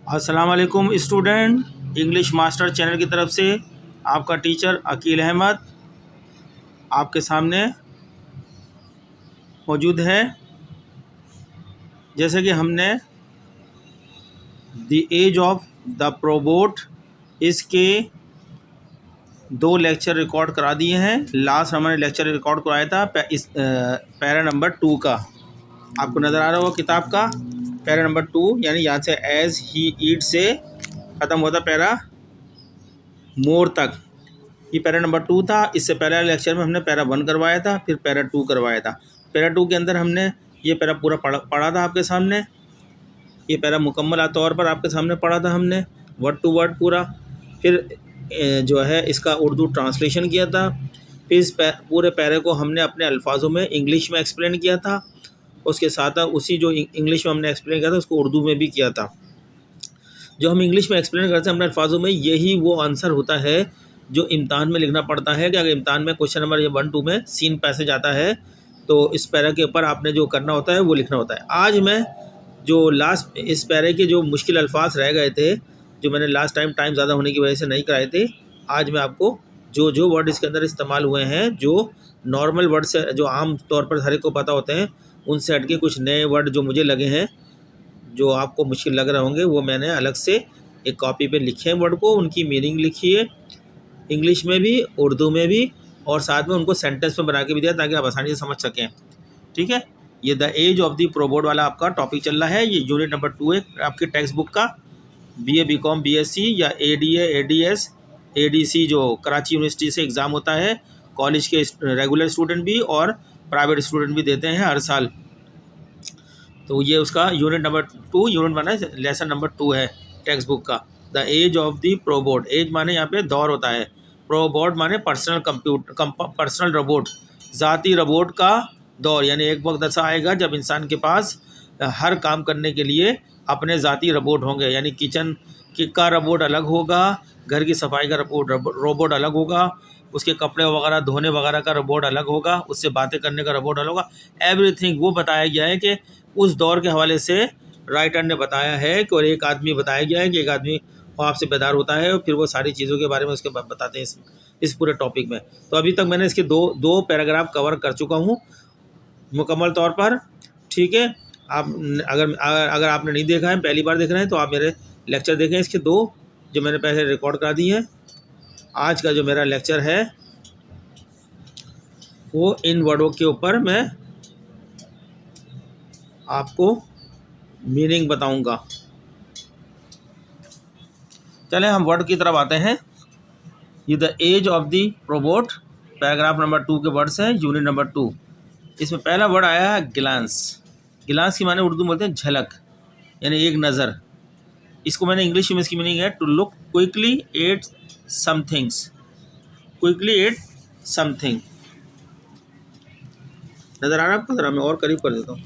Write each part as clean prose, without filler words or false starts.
अस्सलाम वालेकुम student. English master channel की तरफ से आपका टीचर अकील अहमद आपके सामने मौजूद है। जैसे कि हमने द एज ऑफ द प्रोबोट इसके 2 लेक्चर रिकॉर्ड करा दिए हैं। लास्ट हमने लेक्चर रिकॉर्ड कराया था इस पैरा नंबर 2 का। आपको नज़र आ रहा होगा किताब का पैरा नंबर 2, यानी यहाँ से एज ही ईट से ख़त्म होता पैरा मोर तक। ये पैरा नंबर 2 था। इससे पहले लेक्चर में हमने पैरा 1 करवाया था, फिर पैरा 2 करवाया था। पैरा 2 के अंदर हमने ये पैरा पूरा पढ़ा था आपके सामने। ये पैरा मुकम्मल तौर पर आपके सामने पढ़ा था हमने, वर्ड टू वर्ड पूरा। फिर जो है इसका उर्दू ट्रांसलेशन किया था। फिर इस पूरे पैरे को हमने अपने अल्फाजों में इंग्लिश में एक्सप्लेन किया था। उसके साथ उसी जो इंग्लिश में हमने एक्सप्लेन किया था उसको उर्दू में भी किया था। जो हम इंग्लिश में एक्सप्लेन करते हैं अपने अल्फाजों में, यही वो आंसर होता है जो इम्तहान में लिखना पड़ता है। कि अगर इम्तहान में क्वेश्चन नंबर 1, 2 में सीन पैसेज आता है तो इस पैरा के ऊपर आपने जो करना होता है वो लिखना होता है। आज मैं जो लास्ट इस पैरे के जो मुश्किल अल्फाज रह गए थे, जो मैंने लास्ट टाइम ज़्यादा होने की वजह से नहीं कराए थे, आज मैं आपको जो वर्ड इसके अंदर इस्तेमाल हुए हैं, जो नॉर्मल वर्ड से जो आम तौर पर हर एक को पता होते हैं, उनसे हटके कुछ नए वर्ड जो मुझे लगे हैं, जो आपको मुश्किल लग रहे होंगे, वो मैंने अलग से एक कॉपी पे लिखे हैं वर्ड को। उनकी मीनिंग लिखी है इंग्लिश में भी, उर्दू में भी, और साथ में उनको सेंटेंस में बना के भी दिया ताकि आप आसानी से समझ सकें। ठीक है, ये द एज ऑफ द प्रोबोट वाला आपका टॉपिक चल रहा है। ये यूनिट नंबर 2 है आपके टेक्स्ट बुक का। BA BCom BSc या ADA ADS ADC जो कराची यूनिवर्सिटी से एग्ज़ाम होता है, कॉलेज के रेगुलर स्टूडेंट भी और प्राइवेट स्टूडेंट भी देते हैं हर साल। तो ये उसका यूनिट नंबर 2, यूनिट माने लेसन नंबर 2 है टेक्स्ट बुक का। The age of the robot. Age माने यहाँ पे दौर होता है, प्रोबोट माने पर्सनल रोबोट, ज़ाती रोबोट का दौर। यानी एक वक्त ऐसा आएगा जब इंसान के पास हर काम करने के लिए अपने ज़ाती रोबोट होंगे। यानी किचन का रोबोट अलग होगा, घर की सफाई का रोबोट अलग होगा, उसके कपड़े वगैरह धोने वगैरह का रोबोट अलग होगा, उससे बातें करने का रोबोट अलग होगा। एवरीथिंग वो बताया गया है कि उस दौर के हवाले से राइटर ने बताया है कि, और एक आदमी बताया गया है कि एक आदमी ख्वाब से बेदार होता है और फिर वो सारी चीज़ों के बारे में उसके बताते हैं इस पूरे टॉपिक में। तो अभी तक मैंने इसके दो पैराग्राफ कवर कर चुका हूँ मुकम्मल तौर पर। ठीक है, आप अगर आपने नहीं देखा है, पहली बार देख रहे हैं, तो आप मेरे लेक्चर देखें इसके 2 जो मैंने पहले रिकॉर्ड करा दी हैं। आज का जो मेरा लेक्चर है वो इन वर्डों के ऊपर मैं आपको मीनिंग बताऊंगा। चलें हम वर्ड की तरफ आते हैं। ये the age of the robot paragraph number 2 के वर्ड्स हैं, यूनिट नंबर 2। इसमें पहला वर्ड आया है ग्लांस। ग्लांस की माने उर्दू में बोलते हैं झलक, यानी एक नज़र। इसको मैंने इंग्लिश में इसकी मीनिंग है to look quickly at somethings. Quickly at something. नज़र आ रहा है आपको? ज़रा मैं और करीब कर देता हूँ।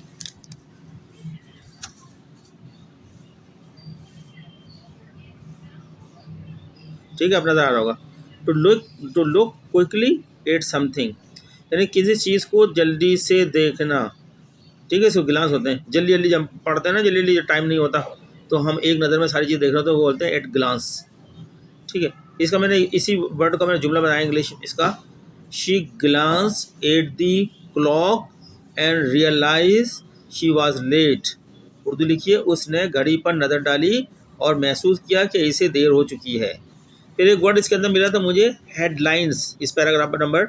ठीक है, अब नज़र आ रहा होगा। To look quickly at something, यानी किसी चीज़ को जल्दी से देखना। ठीक है, इसको गिलांस होते हैं। जल्दी जल्दी जब पढ़ते हैं ना, जल्दी टाइम नहीं होता, तो हम एक नज़र में सारी चीज़ देख रहे होते हैं, वो बोलते हैं एट ग्लांस। ठीक है, इसका मैंने इसी वर्ड का मैंने जुमला बनाया इंग्लिश इसका। She glance at the clock and realize she was late. Urdu लिखिए, उसने घड़ी पर नज़र डाली और महसूस किया कि इसे देर हो चुकी है। फिर एक वर्ड इसके अंदर मिला था मुझे, हेडलाइंस। इस पैराग्राफ नंबर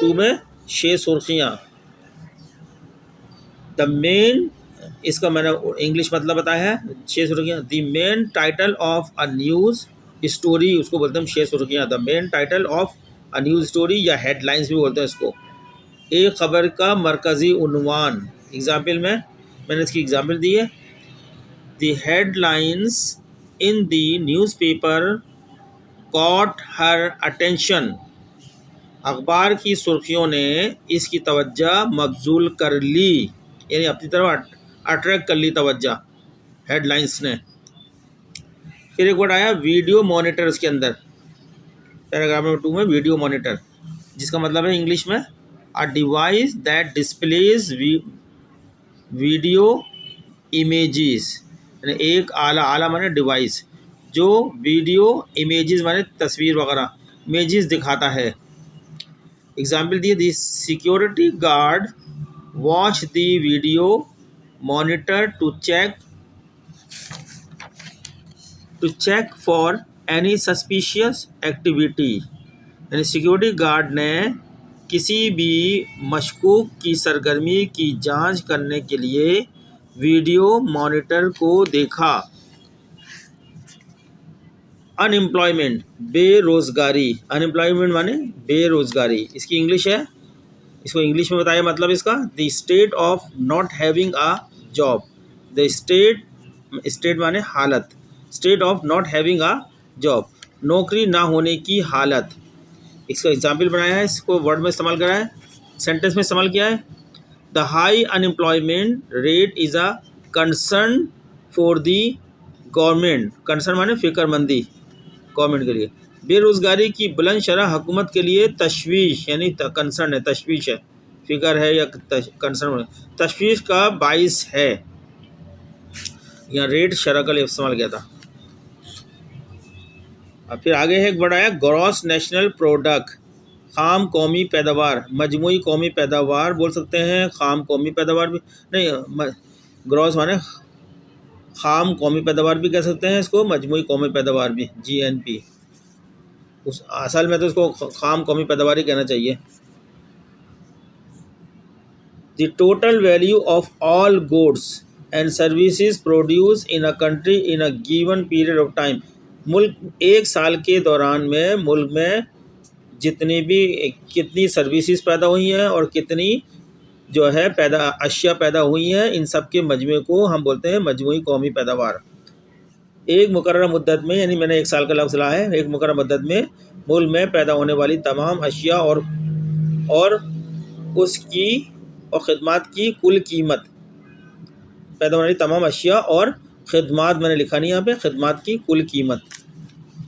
2 में 6 सुर्खियाँ। द मेन, इसका मैंने इंग्लिश मतलब बताया है 6 सुर्खियाँ। The main title of a news story, उसको बोलते हैं 6 सुर्खियाँ। The main title of a news story या हेडलाइंस भी बोलते हैं इसको। एक खबर का मरकज़ी उन्वान। एग्जाम्पल में मैंने इसकी एग्जाम्पल दी है। The headlines in the newspaper caught her attention. अखबार की सुर्खियों ने इसकी तवज्जो मबजूल कर ली, यानी अपनी तरफ अट्रैक्ट कर ली तवज्जो हेडलाइंस ने। फिर एक वर्ड आया वीडियो मॉनिटर इसके अंदर, पैराग्राफ नंबर 2 में वीडियो मॉनिटर, जिसका मतलब है इंग्लिश में a device that displays video images. यानी एक आला, आला माने डिवाइस, जो वीडियो इमेजेस माने तस्वीर वगैरह इमेजेस दिखाता है। एग्जाम्पल दिए, the security guard watch the video monitor to check for any suspicious activity. यानी सिक्योरिटी गार्ड ने किसी भी मशकूक की सरगर्मी की जांच करने के लिए वीडियो मॉनिटर को देखा। अनएम्प्लॉयमेंट, बेरोज़गारी, अनएम्प्लॉयमेंट माने बेरोज़गारी, इसकी इंग्लिश है, इसको इंग्लिश में बताया मतलब इसका, the state of not having a job. The state, state माने हालत, state of not having a job, नौकरी ना होने की हालत। इसका एग्जाम्पल बनाया है, इसको वर्ड में इस्तेमाल करा है, सेंटेंस में इस्तेमाल किया है। The high unemployment rate is a concern for the government. Concern माने फिक्रमंदी गवर्नमेंट के लिए। बेरोज़गारी की बुलंद शरह हुकूमत के लिए तशवीश, यानी कंसर्न है, तशवीश है, फिक्र है या कंसर्न, तशवीश का बाइस है। यहाँ रेट शरह का लिए इस्तेमाल किया था। अब फिर आगे है एक वर्ड आया, ग्रॉस नेशनल प्रोडक्ट, खाम कौमी पैदावार, मजमूई कौमी पैदावार बोल सकते हैं, खाम कौमी पैदावार भी नहीं, ग्रॉस माने खाम कौमी पैदावार भी कह सकते हैं इसको, मजमूई कौमी पैदावार भी, GNP। उस असल में तो इसको खाम कौमी पैदावार ही कहना चाहिए। The total value of all goods and services produce in a country in a given period of time. मुल्क एक साल के दौरान में मुल्क में जितनी भी कितनी सर्विसेज पैदा हुई हैं और कितनी जो है अशिया पैदा हुई हैं, इन सब के मजमूए को हम बोलते हैं मजमूई कौमी पैदावार। एक मुकर्रर मुद्दत में, यानी मैंने एक साल का लफ्ज़ लाया है, एक मुकर्रर मुद्दत में मुल्क में पैदा होने वाली तमाम अशिया और उसकी और ख़िदमात की कुल कीमत, पैदा होने वाली तमाम अशिया और ख़िदमात, मैंने लिखा नहीं यहाँ पे, ख़िदमात की कुल कीमत।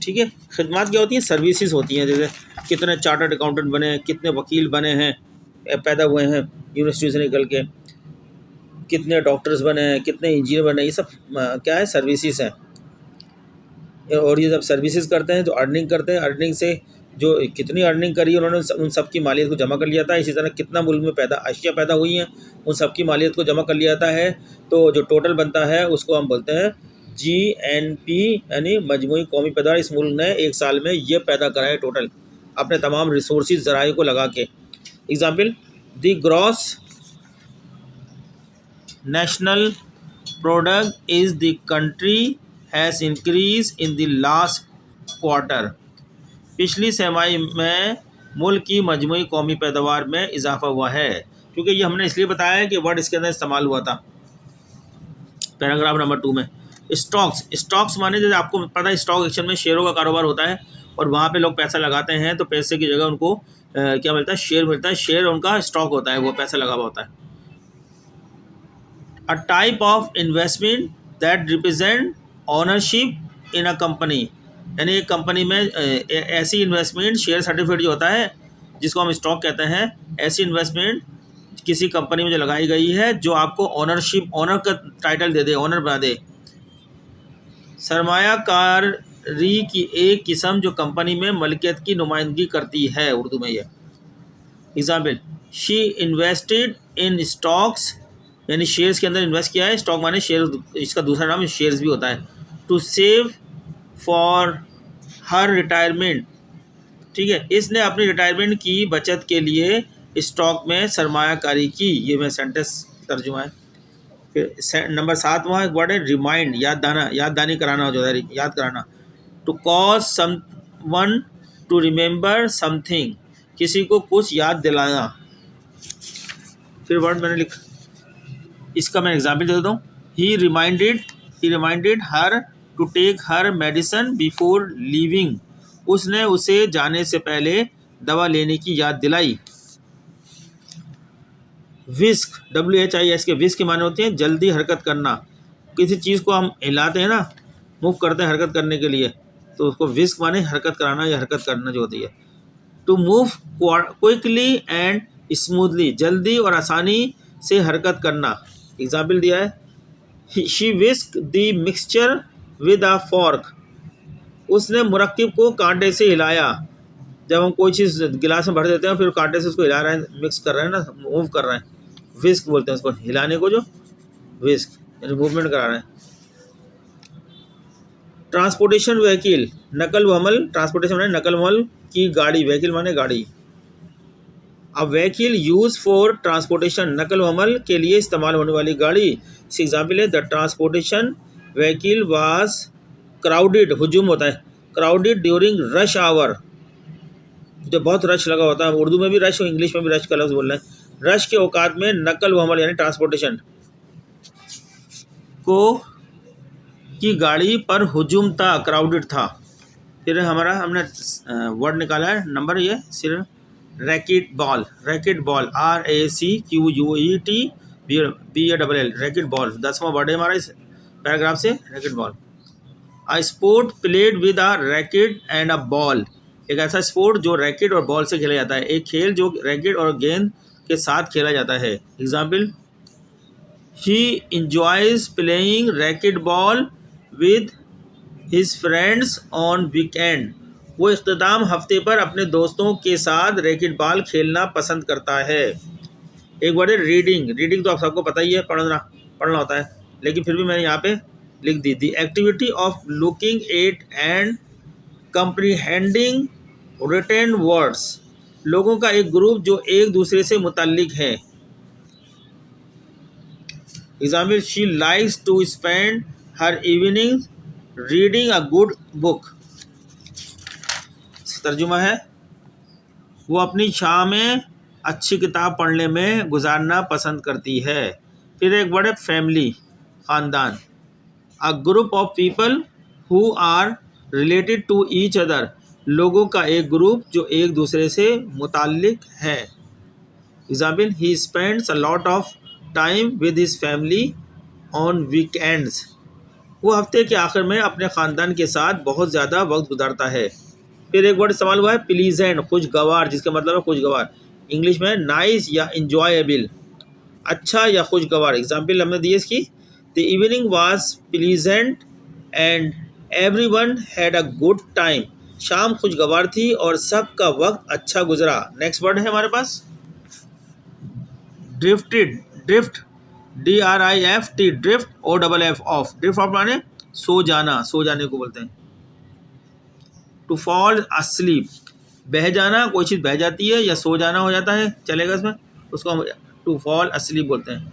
ठीक है, ख़िदमात क्या होती हैं? सर्विसेज होती हैं, जैसे कितने चार्टर्ड अकाउंटेंट बने, कितने वकील बने हैं, पैदा हुए हैं यूनिवर्सिटी से निकल के, कितने डॉक्टर्स बने हैं, कितने इंजीनियर बने, ये सब क्या है? सर्विसेज हैं। और ये जब सर्विसेज करते हैं तो अर्निंग करते हैं, अर्निंग से जो कितनी अर्निंग करी उन्होंने उन सब की मालियत को जमा कर लिया था। इसी तरह कितना मुल्क में अशिया पैदा हुई हैं, उन सब की मालियत को जमा कर लिया जाता है, तो जो टोटल बनता है उसको हम बोलते हैं GNP, यानी मजमूई कौमी पैदावार। इस मुल्क ने एक साल में ये पैदा करा है टोटल, अपने तमाम रिसोर्सेज ज़राए को लगा के। Example, the gross national product is the country has increase in the last quarter. पिछली छमाही में मुल्क की मजमूई कौमी पैदावार में इजाफा हुआ है। क्योंकि ये हमने इसलिए बताया है कि वर्ड इसके अंदर इस्तेमाल हुआ था पैराग्राफ नंबर 2 में। स्टॉक्स, स्टॉक्स माने जैसे आपको पता है स्टॉक एक्सचेंज में शेयरों का कारोबार होता है और वहाँ पे लोग पैसा लगाते हैं, तो पैसे की जगह उनको क्या मिलता है? शेयर मिलता है। शेयर उनका स्टॉक होता है, वो पैसा लगा हुआ होता है। A type of investment that represent ownership in a company, यानी एक कंपनी में ऐसी इन्वेस्टमेंट, शेयर सर्टिफिकेट जो होता है जिसको हम स्टॉक कहते हैं, ऐसी इन्वेस्टमेंट किसी कंपनी में जो लगाई गई है जो आपको ऑनरशिप, ऑनर का टाइटल दे दे, ऑनर बना दे। सरमायाकारी की एक किस्म जो कंपनी में मलकियत की नुमाइंदगी करती है, उर्दू में यह। Example, she invested in stocks, यानी शेयर्स के अंदर इन्वेस्ट किया है। स्टॉक माने शेयर, इसका दूसरा नाम शेयर्स भी होता है। To save for her retirement, ठीक है, इसने अपनी रिटायरमेंट की बचत के लिए स्टॉक में सरमायाकारी की। ये मैं सेंटेंस तर्जुमा है। फिर नंबर 7वां एक वर्ड है रिमाइंड, याददानी कराना, जो है याद कराना। To cause someone to remember something, किसी को कुछ याद दिलाना। फिर वर्ड मैंने लिखा, इसका मैं एग्जाम्पल दे देता हूँ। He reminded her to take her medicine before leaving, उसने उसे जाने से पहले दवा लेने की याद दिलाई। विस्क, WHIS के विस्क के माने होते हैं जल्दी हरकत करना। किसी चीज़ को हम हिलाते हैं ना, मूव करते हैं हरकत करने के लिए, तो उसको विस्क माने हरकत कराना या हरकत करना जो होती है। To move quickly and smoothly, जल्दी और आसानी से हरकत करना। एग्जाम्पल दिया है, she whisk the mixture with a fork, उसने मुरक्किब को कांटे से हिलाया। जब हम कोई चीज़ गिलास में भर देते हैं फिर कांटे से उसको हिला रहे हैं, मिक्स कर रहे हैं ना, मूव कर रहे हैं, विस्क बोलते हैं उसको, हिलाने को जो विस्क यानी मूवमेंट करा रहे हैं। ट्रांसपोर्टेशन व्हीकिल, नकल व हमल, ट्रांसपोर्टेशन माने नकल व हमल की गाड़ी, व्हीकिल माने गाड़ी। अब व्हीकिल यूज फॉर ट्रांसपोर्टेशन, नकल व हमल के लिए इस्तेमाल होने वाली गाड़ी। इस एग्जाम्पल है the transportation vehicle was crowded, हुजूम होता है, क्राउडेड ड्यूरिंग रश आवर, जब बहुत रश लगा होता है, उर्दू में भी रश और इंग्लिश में भी रश का लफ्ज़ बोल रहे हैं। रश के औकात में नकल व हमल यानी ट्रांसपोर्टेशन को की गाड़ी पर हुजूम था, क्राउडेड था। फिर हमारा हमने वर्ड निकाला है नंबर, ये सिर्फ racquetball, racquetball, RACQUETBALL, racquetball 10वां वर्ड है हमारा इस पैराग्राफ से, racquetball. A sport played with a racket and a ball, एक ऐसा स्पोर्ट जो रैकेट और बॉल से खेला जाता है, एक खेल जो रैकेट और गेंद के साथ खेला जाता है। Example, he enjoys playing racket ball with his friends on weekend, वो इख्तिताम हफ्ते पर अपने दोस्तों के साथ रैकेट बॉल खेलना पसंद करता है। एक वर्ड है रीडिंग, रीडिंग तो आप सबको पता ही है, पढ़ना होता है, लेकिन फिर भी मैंने यहाँ पे लिख दी, the activity of looking at and comprehending written words, लोगों का एक ग्रुप जो एक दूसरे से मुतल्लिक है। Example, she likes to spend her evening reading a good book, तर्जुमा है वो अपनी शामें अच्छी किताब पढ़ने में गुजारना पसंद करती है। फिर एक वर्ड है फैमिली, ख़ानदान, a group of people who are related to each other, लोगों का एक ग्रुप जो एक दूसरे से मुताल्लिक है। Example, he spends a lot of time with his family on weekends, वो हफ्ते के आखिर में अपने ख़ानदान के साथ बहुत ज़्यादा वक्त गुजारता है। फिर एक वर्ड इस्तेमाल हुआ है प्लीजेंट, खुशगवार, जिसका मतलब है खुशगवार, इंग्लिश में नाइस या इंजॉयबल, अच्छा या खुशगवार। एग्जाम्पल हमने दी इसकी, the evening was pleasant and everyone had a good time, शाम खुशगवार थी और सबका वक्त अच्छा गुजरा। नेक्स्ट वर्ड है हमारे पास drifted, drift DRIFT, drift OFF off, drift off माने सो जाना, सो जाने को बोलते हैं। टू फॉल अस्लीप, बह जाना, कोई चीज़ बह जाती है या सो जाना हो जाता है, चलेगा इसमें, उसको हम टू फॉल अस्लीप बोलते हैं।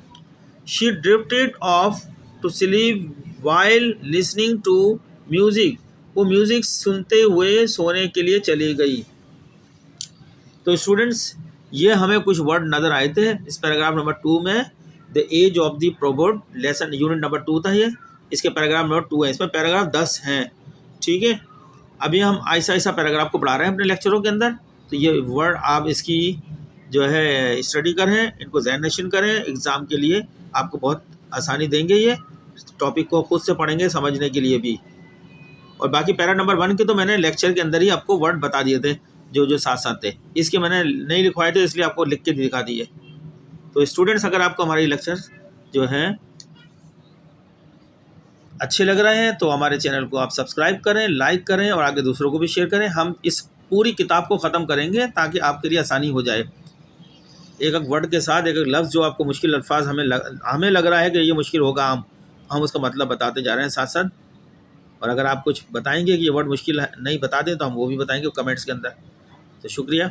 She drifted off to sleep while listening to music, वो म्यूज़िक सुनते हुए सोने के लिए चली गई। तो स्टूडेंट्स, ये हमें कुछ वर्ड नज़र आए थे इस पैराग्राफ नंबर 2 में, the age of the proverb, lesson unit number 2 था ये, इसके पैराग्राफ नंबर 2 है, इसमें पैराग्राफ 10 हैं। ठीक है, अभी हम ऐसा ऐसा पैराग्राफ को पढ़ा रहे हैं अपने लेक्चरों के अंदर, तो ये वर्ड आप इसकी जो है स्टडी करें, इनको ज़हन करें, एग्ज़ाम के लिए आपको बहुत आसानी देंगे। ये टॉपिक को खुद से पढ़ेंगे समझने के लिए भी। और बाकी पैरा नंबर 1 के तो मैंने लेक्चर के अंदर ही आपको वर्ड बता दिए थे जो साथ साथ थे, इसके मैंने नहीं लिखवाए थे इसलिए आपको लिख के दिखा दिए। तो स्टूडेंट्स, अगर आपको हमारे लेक्चर जो हैं अच्छे लग रहे हैं तो हमारे चैनल को आप सब्सक्राइब करें, लाइक करें और आगे दूसरों को भी शेयर करें। हम इस पूरी किताब को ख़त्म करेंगे ताकि आपके लिए आसानी हो जाए। एक एक वर्ड के साथ एक एक लफ्ज़ जो आपको मुश्किल अल्फाज हमें लग रहा है कि ये मुश्किल होगा, हम उसका मतलब बताते जा रहे हैं साथ साथ। और अगर आप कुछ बताएंगे कि ये वर्ड मुश्किल नहीं बता दें तो हम वो भी बताएंगे कमेंट्स के अंदर। तो शुक्रिया।